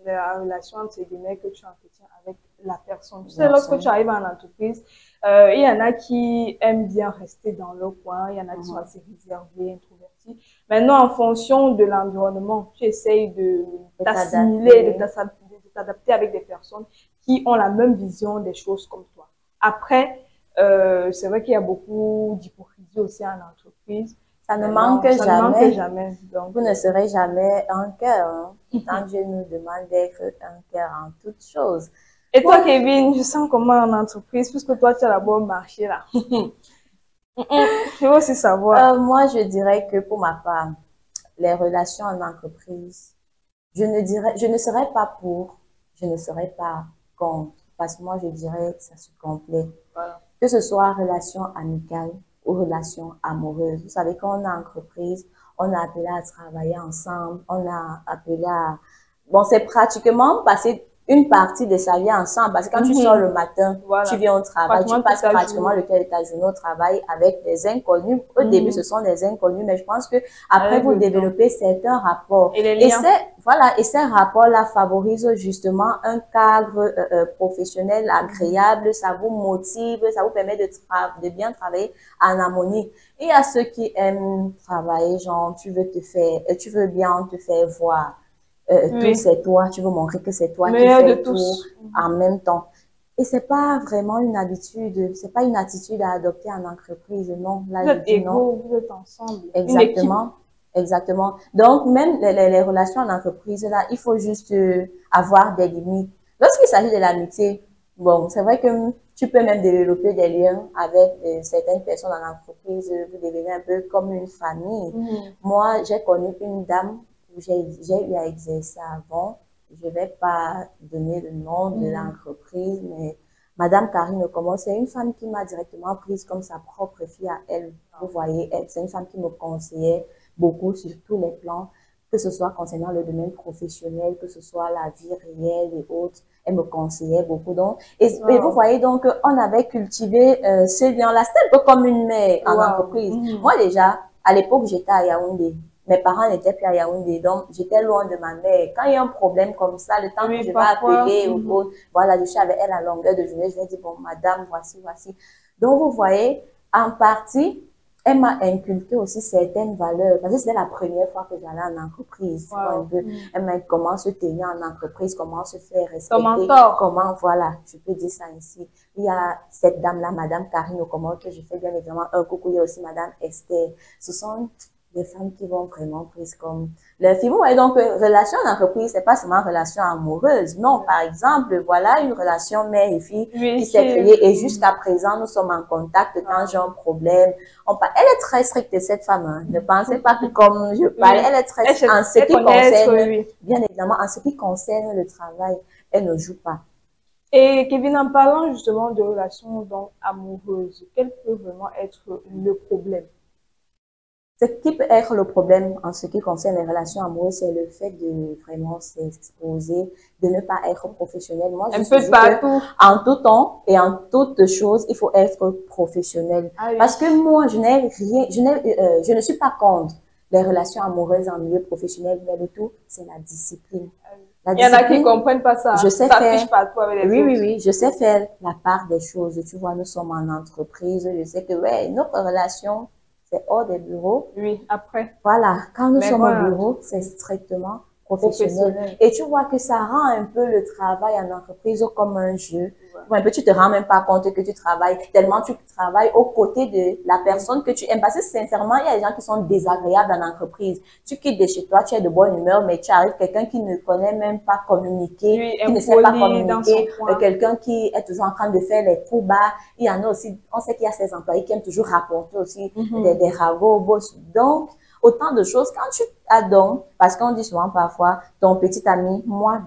la relation, entre guillemets, que tu entretiens avec la personne. Tu sais, Bien lorsque sûr. tu arrives en entreprise, il y en a qui aiment bien rester dans leur coin, il y en a qui sont assez réservés, introvertis. Maintenant, en fonction de l'environnement, tu essayes de t'assimiler, de t'adapter avec des personnes qui ont la même vision des choses comme toi. Après, c'est vrai qu'il y a beaucoup d'hypocrisie aussi en entreprise. Ça ne Non, manque ça ne manque jamais. jamais. Donc, Vous ne serez jamais un cœur. Hein. Tant Dieu nous demande d'être un cœur en toutes choses. et toi, Kevin, je sens comment en entreprise, puisque toi, tu as la bonne marché là. Je veux aussi savoir. Moi, je dirais que pour ma part, les relations en entreprise, je ne serais pas pour, je ne serais pas contre. Parce que moi, je dirais que ça se complète. Voilà. Que ce soit relation amicale ou relation amoureuse. Vous savez, quand on est en entreprise, on a appelé à travailler ensemble, on a appelé à... Bon, c'est pratiquement passer une partie de sa vie ensemble. Parce que quand tu sors le matin, Voilà. tu viens au travail, tu passes pratiquement le quart de ta journée au travail avec des inconnus. Au début, ce sont des inconnus, mais je pense que après vous développez certains rapports. Et les liens. Et ces rapports-là favorisent justement un cadre professionnel agréable, ça vous motive, ça vous permet de bien travailler en harmonie. Et à ceux qui aiment travailler, genre, tu veux bien te faire voir. Tout c'est toi, tu veux montrer que c'est toi qui fais tout en même temps. Et c'est pas vraiment une habitude, c'est pas une attitude à adopter en entreprise, non. Là, vous êtes égaux, vous êtes ensemble. Exactement, exactement. Donc, même les relations en entreprise, là, il faut juste avoir des limites. Lorsqu'il s'agit de l'amitié, bon, c'est vrai que tu peux même développer des liens avec certaines personnes en entreprise, vous devenez un peu comme une famille. Moi, j'ai connu une dame où j'ai eu à exercer avant. Je vais pas donner le nom de l'entreprise, mais Madame Karine Okomo, c'est une femme qui m'a directement prise comme sa propre fille à elle. Vous voyez, c'est une femme qui me conseillait beaucoup sur tous les plans, que ce soit concernant le domaine professionnel, que ce soit la vie réelle et autres. Elle me conseillait beaucoup. Donc, et vous voyez, donc, on avait cultivé ce lien-là. C'était un peu comme une mère en entreprise. Moi, déjà, à l'époque, j'étais à Yaoundé. Mes parents n'étaient plus à Yaoundé, donc j'étais loin de ma mère. Quand il y a un problème comme ça, le temps que je vais appeler ou autre, voilà, je suis avec elle à longueur de journée, je vais dire, bon, madame, voici. Donc, vous voyez, en partie, elle m'a inculqué aussi certaines valeurs. Parce que c'était la première fois que j'allais en entreprise. Un peu. Elle m'a dit comment se tenir en entreprise, comment se faire respecter. Comment, voilà, je peux dire ça ici. Il y a cette dame-là, Madame Karine Okomo, que je fais bien évidemment un coucou. Il y a aussi Madame Esther. Ce sont des femmes qui vont vraiment prises comme leur fille. Vous voyez donc, relation en entreprise, c'est pas seulement relation amoureuse. Non, par exemple, voilà une relation mère et fille qui s'est créée et jusqu'à présent, nous sommes en contact quand j'ai un problème. Elle est très stricte, cette femme. Hein. Ne pensez pas que comme je parle, elle est très stricte en ce qui concerne, bien évidemment, en ce qui concerne le travail, elle ne joue pas. Et Kevin, en parlant justement de relations donc amoureuses, quel peut vraiment être le problème? Ce qui peut être le problème en ce qui concerne les relations amoureuses, c'est le fait de vraiment s'exposer, de ne pas être professionnel. Moi, je suis partout. En tout temps et en toutes choses, il faut être professionnel. Parce que moi, je ne suis pas contre les relations amoureuses en milieu professionnel, mais le tout, c'est la discipline. Il y en a qui ne comprennent pas ça. Je sais faire. Partout avec les autres. Oui, je sais faire la part des choses. Tu vois, nous sommes en entreprise. Je sais que, notre relation, c'est hors des bureaux. Oui, après. Voilà, quand nous sommes au bureau, c'est strictement professionnel. Et tu vois que ça rend un peu le travail en entreprise comme un jeu. Un peu, tu te rends même pas compte que tu travailles, tellement tu travailles aux côtés de la personne que tu aimes. Parce que sincèrement, il y a des gens qui sont désagréables en entreprise. Tu quittes de chez toi, tu es de bonne humeur, mais tu arrives quelqu'un qui ne connaît même pas communiquer, qui ne sait pas communiquer, quelqu'un qui est toujours en train de faire les coups bas. Il y en a aussi, on sait qu'il y a ces employés qui aiment toujours rapporter aussi des ragots au boss. Donc, autant de choses. Quand tu as donc, parce qu'on dit souvent parfois, ton petit ami, moi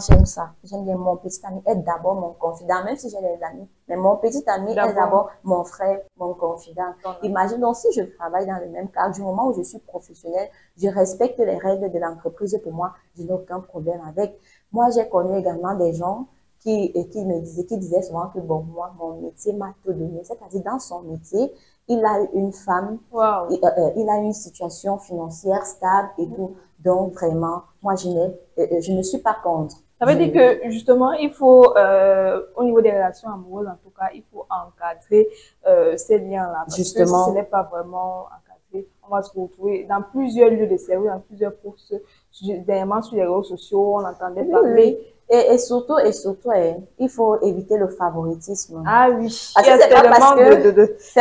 j'aime ça. J'aime bien mon petit ami est d'abord mon confident, même si j'ai des amis. Mais mon petit ami est d'abord mon frère, mon confident. Imagine donc si je travaille dans le même cadre, du moment où je suis professionnelle, je respecte les règles de l'entreprise. Pour moi, je n'ai aucun problème avec. Moi, j'ai connu également des gens qui disaient souvent que bon, moi, mon métier m'a tout donné. C'est-à-dire dans son métier, il a une femme, il a une situation financière stable et tout. Donc, vraiment, moi, je ne suis pas contre. Ça veut dire que, justement, il faut, au niveau des relations amoureuses, en tout cas, il faut encadrer ces liens-là. Parce Justement. que ce n'est pas vraiment encadré. On va se retrouver dans plusieurs lieux de service, dans plusieurs postes, dernièrement sur les réseaux sociaux, on entendait parler. Oui. Et surtout, il faut éviter le favoritisme. Ah oui. Parce que c'est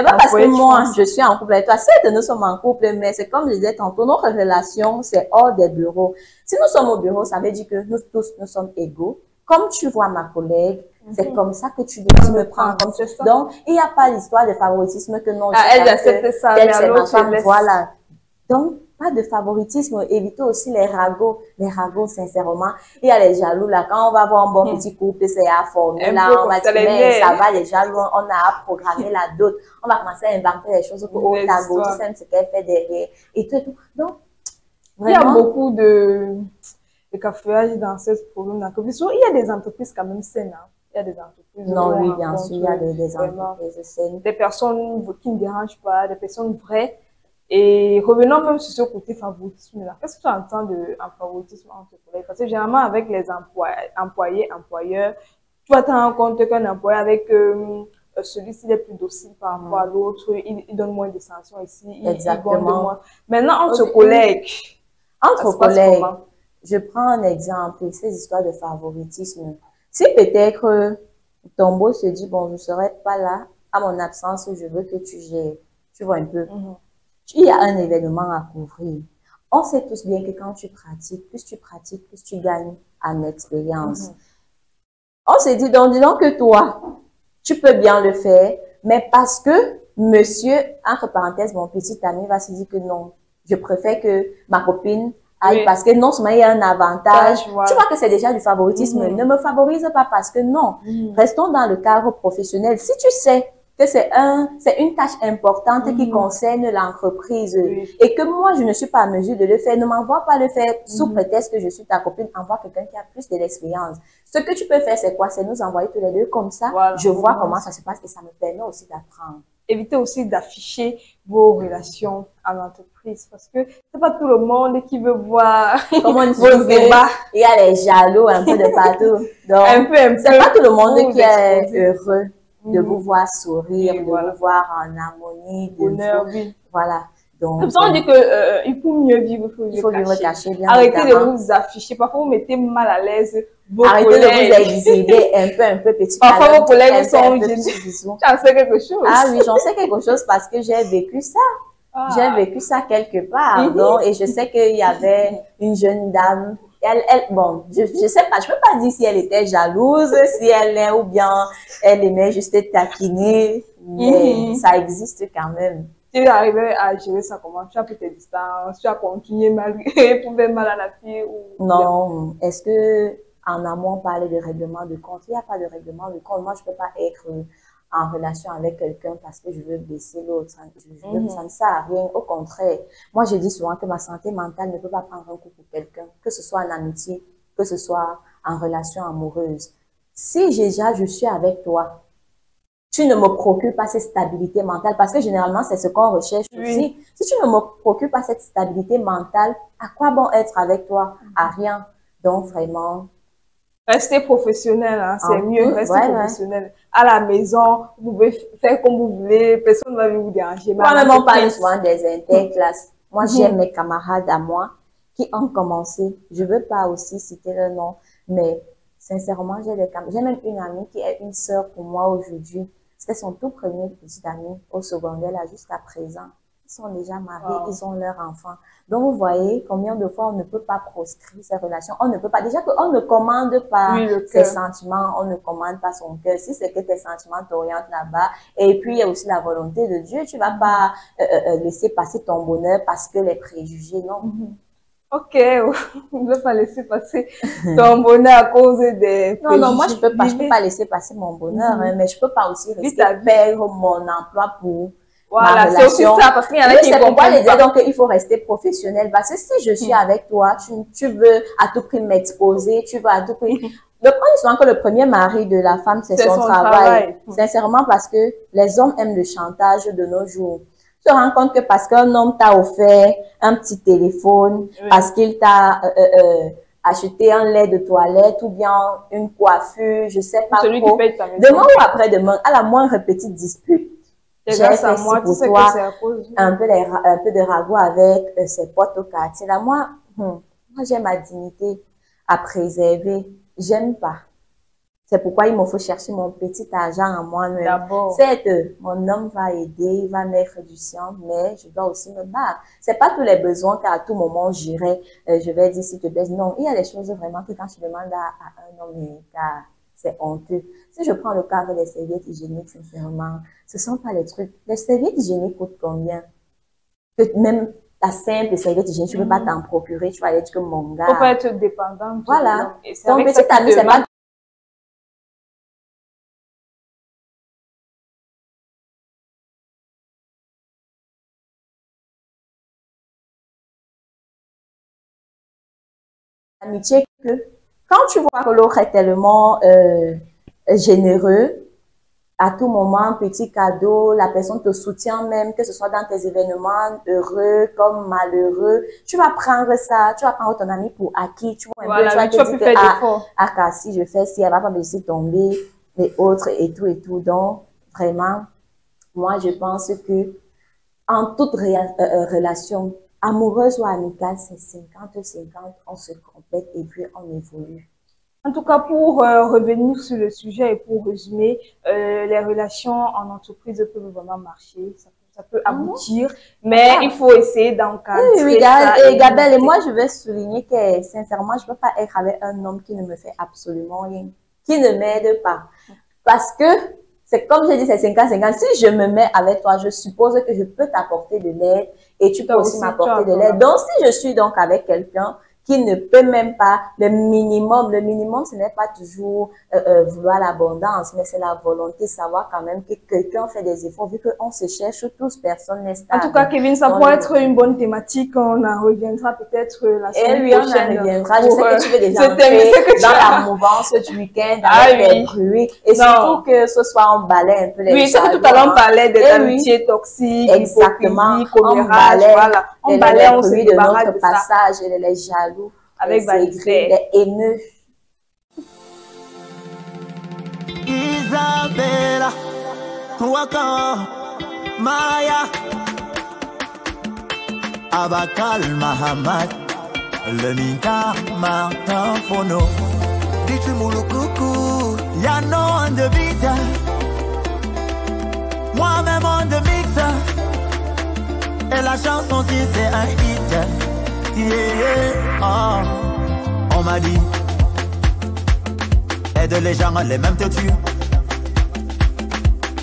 pas parce que moi, je suis en couple avec toi. Certes, nous sommes en couple, mais c'est comme je disais tantôt, notre relation, c'est hors des bureaux. Si nous sommes au bureau, ça veut dire que nous tous, nous sommes égaux. Comme tu vois ma collègue, c'est comme ça que tu me prends comme ça. Donc, il n'y a pas l'histoire de favoritisme que non, elle accepte ça, mais à l'autre, voilà. Donc, pas de favoritisme, éviter aussi les ragots, sincèrement. Il y a les jaloux, là, quand on va voir un bon petit couple, c'est à former, là, on va dire, mais ça va, les jaloux, on a à programmer la dot, on va commencer à inventer les choses pour oh, ta go, tu sais ce qu'elle fait derrière, et tout. Donc, vraiment, il y a beaucoup de cafouillage dans ce problème d'entreprise. Il y a des entreprises quand même saines, hein. Il y a des entreprises. Non, oui, bien sûr, il y a des entreprises saines. Des personnes qui ne dérangent pas, des personnes vraies. Et revenons même sur ce côté favoritisme-là. Qu'est-ce que tu entends de favoritisme entre collègues? Parce que généralement, avec les employés, employeurs, tu vas te rendre compte qu'un employé avec celui-ci est plus docile par rapport à l'autre, il donne moins de sanctions ici, il donne moins. Maintenant, entre collègues. Je prends un exemple, ces histoires de favoritisme. Si peut-être ton boss se dit, bon, je ne serai pas là, à mon absence, je veux que tu gères. Tu vois un peu. Il y a un événement à couvrir. On sait tous bien que quand tu pratiques, plus tu gagnes en expérience. On s'est dit donc, disons que toi, tu peux bien le faire, mais parce que monsieur, entre parenthèses, mon petit ami va se dire que non, je préfère que ma copine aille parce que non seulement il y a un avantage. Tu vois que c'est déjà du favoritisme. Ne me favorise pas parce que non. Restons dans le cadre professionnel. Si tu sais que c'est une tâche importante qui concerne l'entreprise et que moi, je ne suis pas à mesure de le faire, ne m'envoie pas le faire sous prétexte que je suis ta copine, envoie quelqu'un qui a plus de l'expérience. Ce que tu peux faire, c'est quoi? C'est nous envoyer tous les deux comme ça, je vois comment ça se passe et ça me permet aussi d'apprendre. Évitez aussi d'afficher vos relations à l'entreprise parce que c'est pas tout le monde qui veut voir vos débats. Il y a les jaloux un peu de partout. Donc, c'est pas tout le monde qui est heureux de vous voir sourire, de vous voir en harmonie, bonheur, voilà. Donc, comme ça, on dit que il faut mieux vivre, il faut vivre caché. Bien arrêtez évidemment. De vous afficher. Parfois, vous mettez mal à l'aise vos collègues. Arrêtez de vous exhiber un peu petit. Parfois, vos collègues sont tu en sais quelque chose. Ah oui, j'en sais quelque chose parce que j'ai vécu ça. J'ai vécu ça quelque part. Donc, et je sais qu'il y avait une jeune dame. Bon, je sais pas, je peux pas dire si elle était jalouse, si elle est ou bien elle aimait juste taquiner, mais ça existe quand même. Tu es arrivé à gérer ça comment? Tu as pris tes distances, tu as continué malgré pour faire mal à la fille ou... Non, est-ce que en amont on parlait de règlement de compte? Il n'y a pas de règlement de compte. Moi, je peux pas être en relation avec quelqu'un parce que je veux blesser l'autre. Ça ne sert à rien. Au contraire, moi, je dis souvent que ma santé mentale ne peut pas prendre un coup pour quelqu'un, que ce soit en amitié, que ce soit en relation amoureuse. Si déjà je suis avec toi, tu ne me procures pas cette stabilité mentale, parce que généralement, c'est ce qu'on recherche aussi. Si tu ne me procures pas cette stabilité mentale, à quoi bon être avec toi? À rien. Donc, vraiment... Restez professionnel, hein, c'est mieux, restez professionnel. À la maison, vous pouvez faire comme vous voulez, personne ne va vous déranger. Moi-même, on parle souvent des interclasses. Moi, j'aime mes camarades à moi. qui ont commencé. Je veux pas aussi citer le nom, mais sincèrement, j'ai même une amie qui est une sœur pour moi aujourd'hui. C'était son tout premier petit ami au secondaire, là, jusqu'à présent. Ils sont déjà mariés, ils ont leur enfant. Donc, vous voyez combien de fois on ne peut pas proscrire ces relations. On ne peut pas. Déjà qu'on ne commande pas ses sentiments, on ne commande pas son cœur. Si c'est que tes sentiments t'orientent là-bas, et puis il y a aussi la volonté de Dieu, tu vas pas laisser passer ton bonheur parce que les préjugés, non. Ok, on ne veut pas laisser passer ton bonheur à cause des préjugés. Non, moi je peux pas laisser passer mon bonheur, hein, mais je peux pas aussi rester perdre mon emploi pour voilà, c'est aussi ça, parce qu'il y en a qui comprennent pas. Donc, il faut rester professionnel. Parce que si je suis avec toi, tu veux à tout prix m'exposer, tu veux à tout prix... Le premier, souvent que le premier mari de la femme, c'est son travail. Sincèrement, parce que les hommes aiment le chantage de nos jours. Tu te rends compte que parce qu'un homme t'a offert un petit téléphone, parce qu'il t'a acheté un lait de toilette ou bien une coiffure, je sais pas celui trop. Qui paye ta maison. Demain ou après-demain, à la moindre petite dispute, j'ai fait moi, pour toi un peu de ragoût avec ses potes au quartier. Là, moi j'ai ma dignité à préserver. J'aime pas. C'est pourquoi il me faut chercher mon petit argent à moi-même. Certes, mon homme va aider, il va mettre du sien, mais je dois aussi me battre. C'est pas tous les besoins qu'à tout moment j'irai, je vais dire s'il te plaît. Non, il y a des choses vraiment que quand tu demandes à un homme, c'est honteux. Si je prends le cas des serviettes hygiéniques, sincèrement, ce sont pas les trucs. Les serviettes hygiéniques coûtent combien? Que même la simple serviette hygiénique, tu ne peux pas t'en procurer, tu vas aller dire que mon gars. Faut pas être dépendant. Voilà. Donc, petit ami, c'est pas. Amitié que quand tu vois que l'autre est tellement généreux, à tout moment, un petit cadeau, la personne te soutient même, que ce soit dans tes événements heureux comme malheureux, tu vas prendre ça, tu vas prendre ton ami pour acquis, tu vois, voilà, tu vas te dire que si je fais si elle va pas me laisser tomber, les autres et tout. Donc, vraiment, moi, je pense que en toute relation, amoureuse ou amicale, c'est 50-50, on se complète et puis on évolue. En tout cas, pour revenir sur le sujet et pour résumer, les relations en entreprise peuvent vraiment marcher, ça peut aboutir, mais il faut essayer d'encadrer. Oui, et Gabelle, et moi je vais souligner que sincèrement, je ne peux pas être avec un homme qui ne me fait absolument rien, qui ne m'aide pas. Parce que, c'est comme je dis, c'est 50-50. Si je me mets avec toi, je suppose que je peux t'apporter de l'aide et tu peux aussi m'apporter de l'aide. Donc, si je suis donc avec quelqu'un qui ne peut même pas, le minimum, ce n'est pas toujours vouloir l'abondance, mais c'est la volonté, savoir quand même que quelqu'un fait des efforts, vu qu'on se cherche tous, personne n'est stable. En tout cas, Kevin, ça pourrait être une bonne thématique, on en reviendra peut-être la semaine prochaine. On en reviendra, je sais que tu veux déjà entrer dans la mouvance du week-end, avec les bruits, et surtout que ce soir, on balaie un peu les oui, c'est que tout à l'heure, on parlait des amitiés toxiques, exactement, on balaie, on se débarrasse de passage, les jaloux, avec vanité, les haineux. Isabella, Waka, Maya, Abakal Mahamad, le Minka, Martin Fono, Ditu Moulou Yano on the beat, moi-même on the mix, et la chanson si c'est un hit. Yeah, oh. On m'a dit, aide les gens, les mêmes te tuent.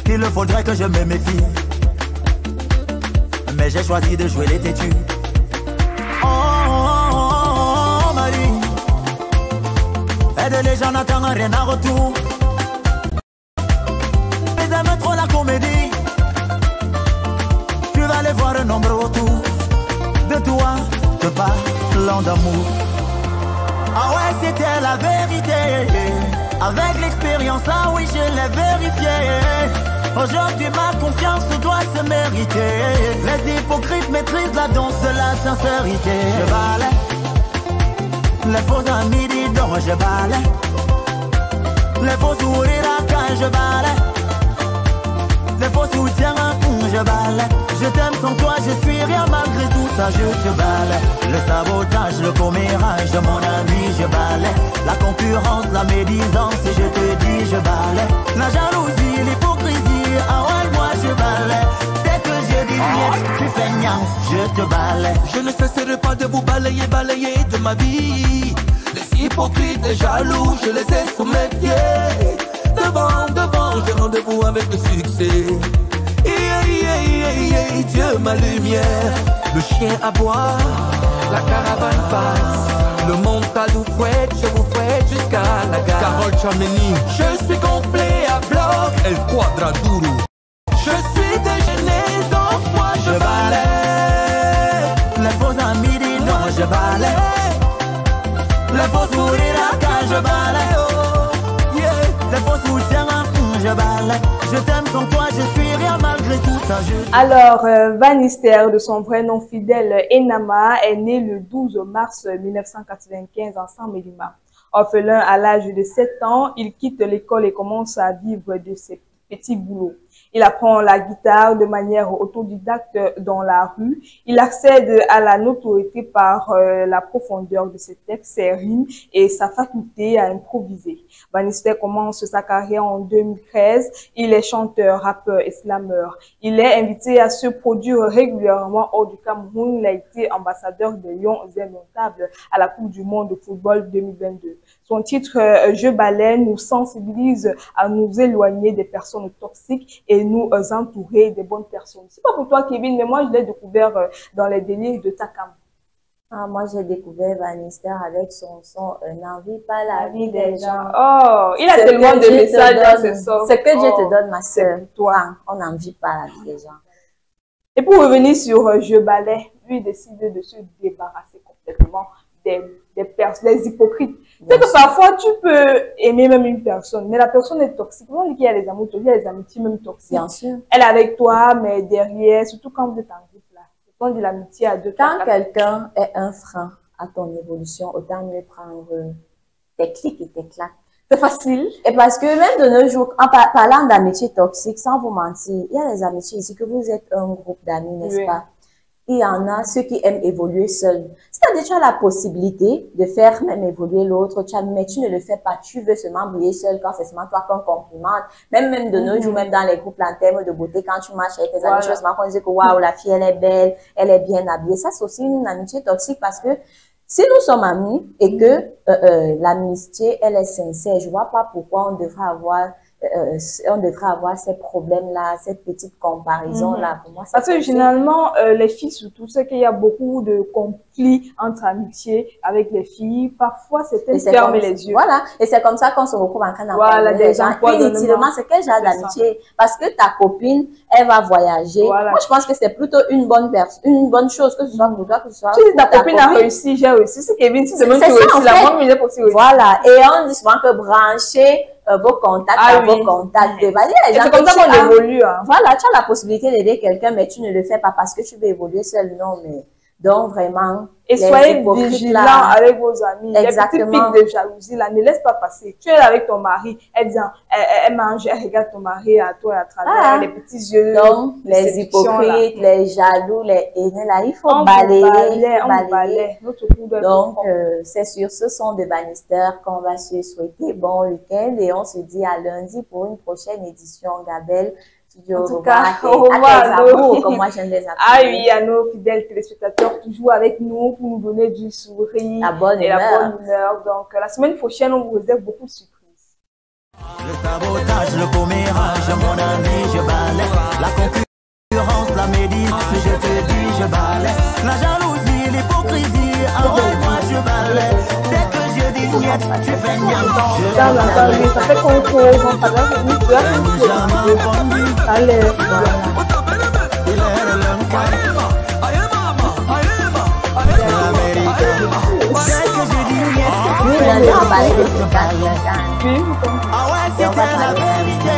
Il faudrait que je me méfie, mais j'ai choisi de jouer les têtus. On m'a dit, aide les gens, n'attend rien en retour. Ils aiment trop la comédie, tu vas les voir un nombre autour de toi. De parlant d'amour. Ah ouais, c'était la vérité. Avec l'expérience, ah oui, je l'ai vérifié. Aujourd'hui, ma confiance doit se mériter. Les hypocrites maîtrisent la danse de la sincérité. Je balais les faux amis, dis donc, je balais les faux sourires quand je balais Les faux soutiens, je balaie. Je t'aime sans toi, je suis rien malgré tout ça, je te balaie. Le sabotage, le commérage, mon ami, je balaie. La concurrence, la médisance, je te dis, je balaie. La jalousie, l'hypocrisie, ah ouais, moi je balaie. Dès que je dis rien, tu fais nian, je te balaie. Je ne cesserai pas de vous balayer, balayer de ma vie. Les hypocrites, les jaloux, je les ai sous mes pieds. Devant, devant, j'ai rendez-vous avec le succès. Dieu ma lumière, le chien aboie, la caravane passe, le monde nous fouette, je vous fouette jusqu'à la gare. Carole Chameni, je suis complet à bloc, El Quadraduro. Je suis déjeuné, donc moi je balaie. Les faux amis disent non, je balaie. Les faux sourires quand je balaie, oh yeah. Les faux soutiens, je balaie. Je t'aime sans toi, je suis rien malgré tout ça. Alors, Vanister, de son vrai nom fidèle Enama, est né le 12 mars 1995 en Saint-Mélima. Orphelin à l'âge de 7 ans, il quitte l'école et commence à vivre de ses petits boulots. Il apprend la guitare de manière autodidacte dans la rue. Il accède à la notoriété par la profondeur de ses textes, ses rimes et sa faculté à improviser. Vanister commence sa carrière en 2013. Il est chanteur, rappeur et slameur. Il est invité à se produire régulièrement hors du Cameroun. Il a été ambassadeur des Lions Indomptables à la Coupe du Monde de football 2022. Son titre « Je balaie » nous sensibilise à nous éloigner des personnes toxiques et nous entourer des bonnes personnes. C'est pas pour toi, Kevin, mais moi, je l'ai découvert dans les délires de Takam. Ah, moi, j'ai découvert Vanister avec son son « N'envie pas la vie des gens ». Oh, il a tellement de messages dans ce son. Ce que Dieu te donne, ma soeur, toi, on n'envie pas la vie des gens. Et pour revenir sur Je balaie, lui décide de se débarrasser complètement des hypocrites. C'est que parfois, tu peux aimer même une personne, mais la personne est toxique. On dit qu'il y a des amours toxiques, il y a des amitiés même toxiques. Bien sûr. Elle est avec toi, mais derrière, surtout quand vous êtes en groupe là, on dit l'amitié à deux. Quand quelqu'un est un frein à ton évolution, autant mieux prendre tes clics et tes claques. C'est facile. Et parce que même de nos jours, en parlant d'amitié toxique, sans vous mentir, il y a des amitiés ici que vous êtes un groupe d'amis, n'est-ce pas? Il y en a ceux qui aiment évoluer seuls. C'est-à-dire, tu as la possibilité de faire même évoluer l'autre, mais tu ne le fais pas. Tu veux seulement briller seul quand c'est seulement toi qu'on complimente. Même de nos jours, même dans les groupes en termes de beauté, quand tu marches avec tes amis, tu veux seulement qu'on dise que waouh, la fille, elle est belle, elle est bien habillée. Ça, c'est aussi une amitié toxique parce que si nous sommes amis et que l'amitié, elle est sincère, je vois pas pourquoi on devrait avoir ces problèmes-là, cette petite comparaison-là. Pour moi, parce que généralement, les filles, surtout, c'est qu'il y a beaucoup de conflits entre amitié avec les filles. Parfois, c'est fermer les yeux. Voilà, et c'est comme ça qu'on se retrouve en train d'entendre les gens. Inutilement, c'est quel genre d'amitié? Parce que ta copine, elle va voyager. Voilà. Moi, je pense que c'est plutôt une bonne chose, que ce soit pour toi, que ce soit pour ta copine. a réussi, j'ai réussi. C'est Kevin, si demain tu réussis, la moi, j'ai aussi réussi. Voilà, et on dit souvent que brancher vos contacts vos contacts. C'est comme ça qu'on évolue. Hein. Voilà, tu as la possibilité d'aider quelqu'un, mais tu ne le fais pas parce que tu veux évoluer seul. Non, mais donc vraiment. Et soyez vigilants avec vos amis. Exactement. Les petits pics de jalousie là, ne laisse pas passer. Tu es là avec ton mari, elle mange, elle regarde ton mari à toi à travers les petits yeux. Donc, les hypocrites, les jaloux, les haineux là, il faut balayer. Donc, c'est sur ce son de Vanister qu'on va se souhaiter bon week-end et on se dit à lundi pour une prochaine édition, Gabelle. En tout cas, au revoir. Comme moi, j'aime les appeler. Ah oui, à nos fidèles téléspectateurs, toujours avec nous pour nous donner du sourire la bonne humeur. Donc, la semaine prochaine, on vous réserve beaucoup de surprises. Le sabotage, le commérage, mon ami, je balaie. La concurrence, la médisance, je te dis, je balaie. La jalousie, l'hypocrisie, ah ouais, moi, je balaie. Dès que je dis niet, tu fais niet. Ça fait qu'on cause, on parle de nous. Allez, ah ouais, c'était la vérité.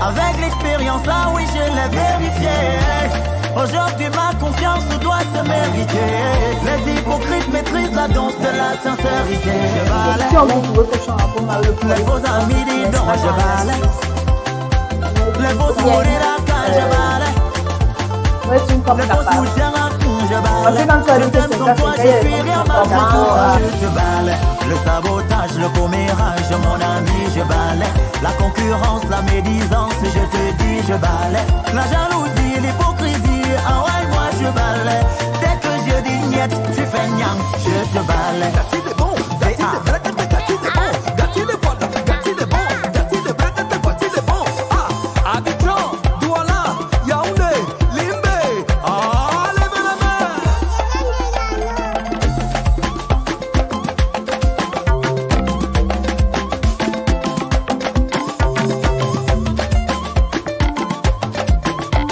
Avec l'expérience là, oui, je l'ai vérifié. Aujourd'hui, ma confiance doit se mériter. Les hypocrites maîtrisent la danse de la sincérité. Je balaie. Les faux amis disent non, je balaie. Les beaux sourires quand je balais. Ouais, tu me comme Les beaux capable. soutiens quand je Parce que quand tu as dit que c'est balais. ça, c'est qu'il y a des Je balais. Le sabotage, le commérage, mon ami, je balais. La concurrence, la médisance, je te dis, je balais. La jalousie, l'hypocrisie, ah ouais, moi je balais. Dès que je dis niet, tu fais niang, je te balais.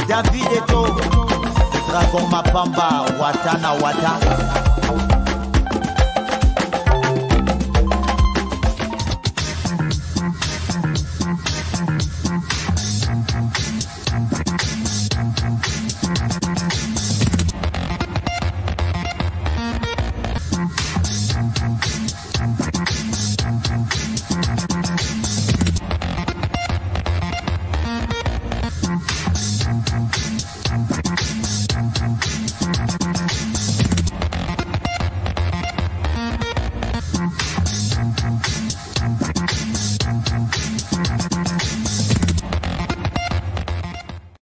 David Eto, Dragon Mapamba, Watana Wata.